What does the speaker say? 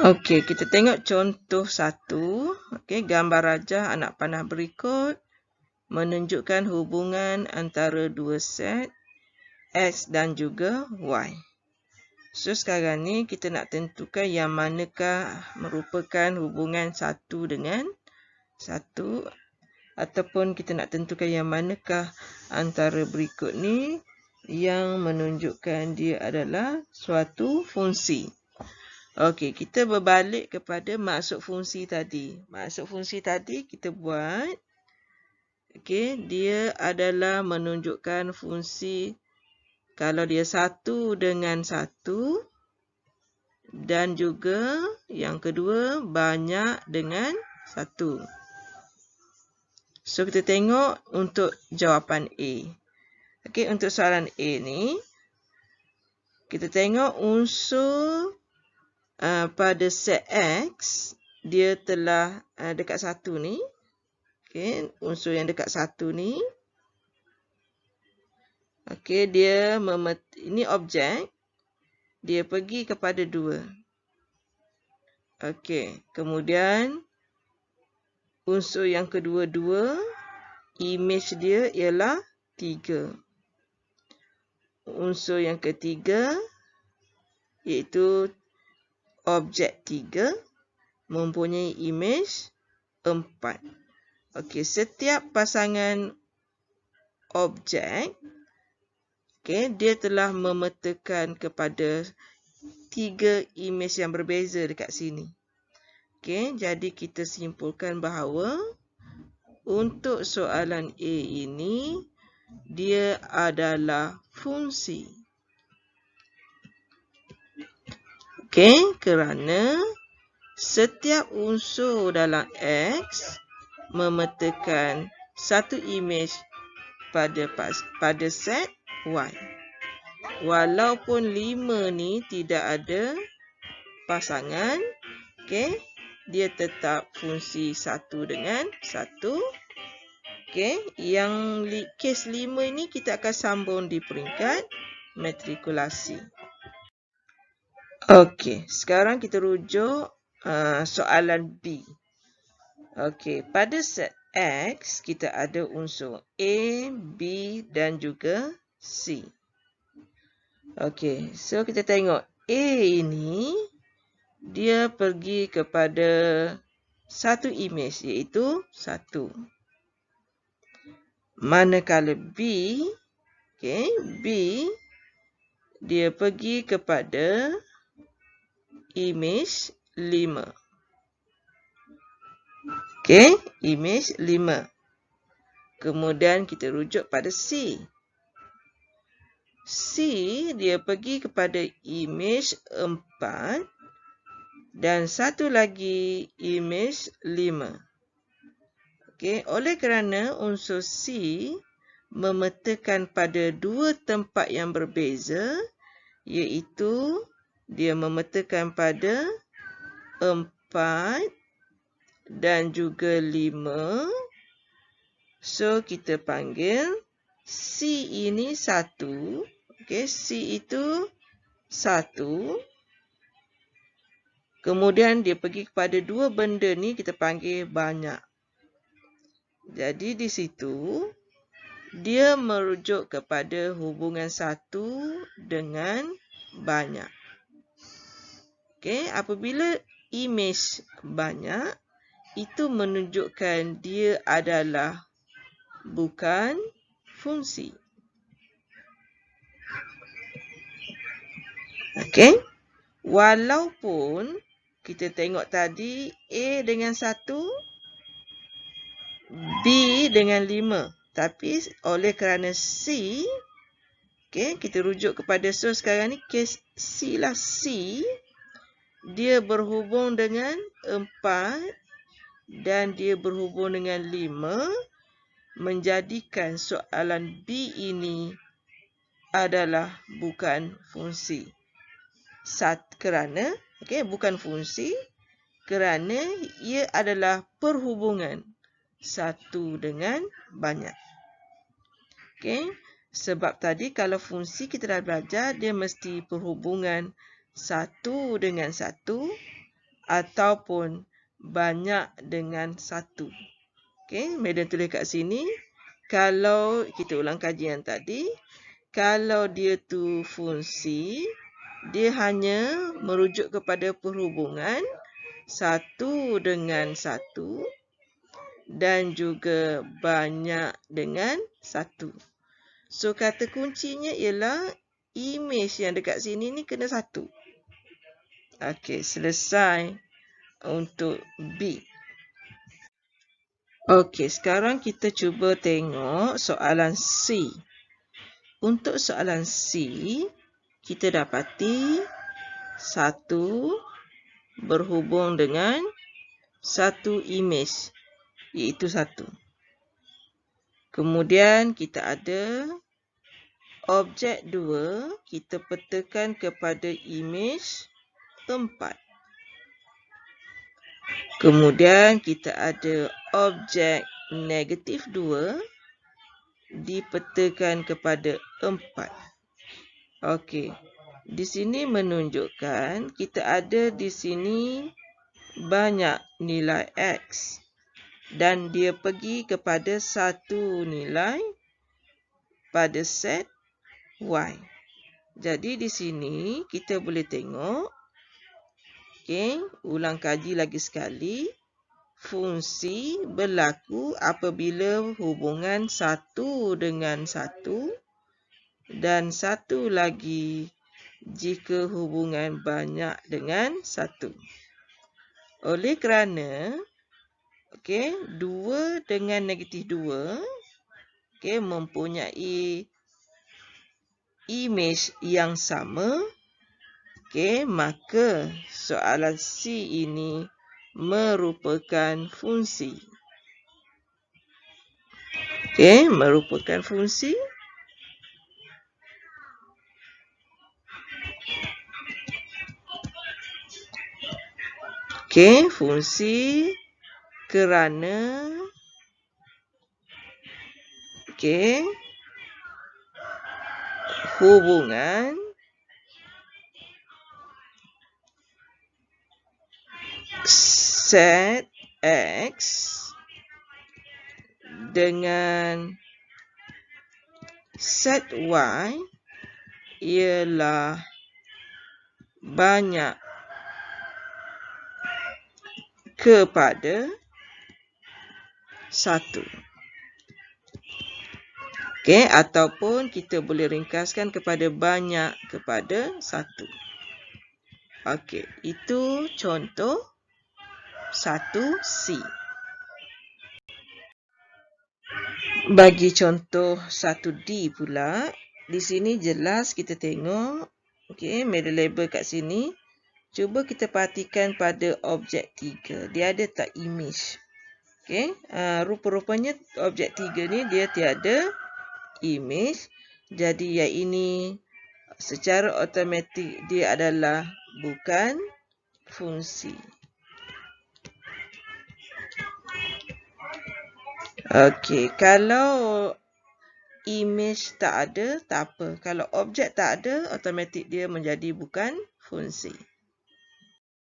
Okey, kita tengok contoh 1. Okey, gambar rajah anak panah berikut menunjukkan hubungan antara dua set X dan juga Y. So, sekarang ni kita nak tentukan yang manakah merupakan hubungan 1 dengan 1, ataupun kita nak tentukan yang manakah antara berikut ni yang menunjukkan dia adalah suatu fungsi. Okey, kita berbalik kepada maksud fungsi tadi. Maksud fungsi tadi kita buat. Okey, dia adalah menunjukkan fungsi kalau dia 1 dengan 1 dan juga yang kedua banyak dengan 1. So, kita tengok untuk jawapan A. Okey, untuk soalan A ni, kita tengok unsur pada set X, dia telah dekat 1 ni. Okey, unsur yang dekat 1 ni. Okey, dia ini objek. Dia pergi kepada 2. Okey, kemudian unsur yang kedua 2, image dia ialah 3. Unsur yang ketiga iaitu objek 3 mempunyai image 4. Okey, setiap pasangan objek, okey, dia telah memetakan kepada 3 image yang berbeza dekat sini. Okey, jadi kita simpulkan bahawa untuk soalan A ini dia adalah fungsi. Okey, kerana setiap unsur dalam X memetakan satu image pada set Y. Walaupun 5 ni tidak ada pasangan, okey, dia tetap fungsi 1 dengan 1. Okey, yang kes 5 ini kita akan sambung di peringkat matrikulasi. Okey, sekarang kita rujuk soalan B. Okey, pada set X kita ada unsur A, B dan juga C. Okey, so kita tengok A ini dia pergi kepada satu image iaitu 1. Manakala B, okey, B dia pergi kepada image 5. Okey, image 5. Kemudian kita rujuk pada C. C dia pergi kepada image 4 dan satu lagi image 5. Okey, oleh kerana unsur C memetakan pada 2 tempat yang berbeza, iaitu dia memetakan pada 4 dan juga 5. So, kita panggil C ini 1. Okey, C itu 1. Kemudian dia pergi kepada 2 benda ni kita panggil banyak. Jadi di situ dia merujuk kepada hubungan 1 dengan banyak. Okey, apabila image banyak, itu menunjukkan dia adalah bukan fungsi. Okey, walaupun kita tengok tadi A dengan 1, B dengan 5. Tapi oleh kerana C, okey, kita rujuk kepada source sekarang ni, kes C lah. C, dia berhubung dengan 4 dan dia berhubung dengan 5, menjadikan soalan B ini adalah bukan fungsi. Kerana, okey, bukan fungsi kerana ia adalah perhubungan 1 dengan banyak. Okey, sebab tadi kalau fungsi kita dah belajar, dia mesti perhubungan 1 dengan 1 ataupun banyak dengan 1. Okey, Madam tulis kat sini. Kalau kita ulang kajian tadi, kalau dia tu fungsi, dia hanya merujuk kepada perhubungan 1 dengan 1 dan juga banyak dengan 1. So, kata kuncinya ialah imej yang dekat sini ni kena 1. Okey, selesai untuk B. Okey, sekarang kita cuba tengok soalan C. Untuk soalan C, kita dapati 1 berhubung dengan 1 imej, iaitu 1. Kemudian kita ada objek 2, kita petakan kepada imej 4. Kemudian kita ada objek negatif 2 dipetakan kepada 4. Okey. Di sini menunjukkan kita ada di sini banyak nilai X dan dia pergi kepada satu nilai pada set Y. Jadi di sini kita boleh tengok. Okey, ulang kaji lagi sekali. Fungsi berlaku apabila hubungan 1 dengan 1 dan 1 lagi jika hubungan banyak dengan 1. Oleh kerana 2 dengan negatif 2 mempunyai imej yang sama, maka soalan C ini merupakan fungsi. Merupakan fungsi. Fungsi kerana hubungan set X dengan set Y ialah banyak kepada 1. Ataupun kita boleh ringkaskan kepada banyak kepada 1. Itu contoh 1C. Bagi contoh 1D pula, di sini jelas kita tengok, middle label kat sini. Cuba kita perhatikan pada objek 3. Dia ada tak imej? Rupa-rupanya objek 3 ni dia tiada imej. Jadi yang ini secara automatik dia adalah bukan fungsi. Kalau imej tak ada, tak apa. Kalau objek tak ada, automatik dia menjadi bukan fungsi.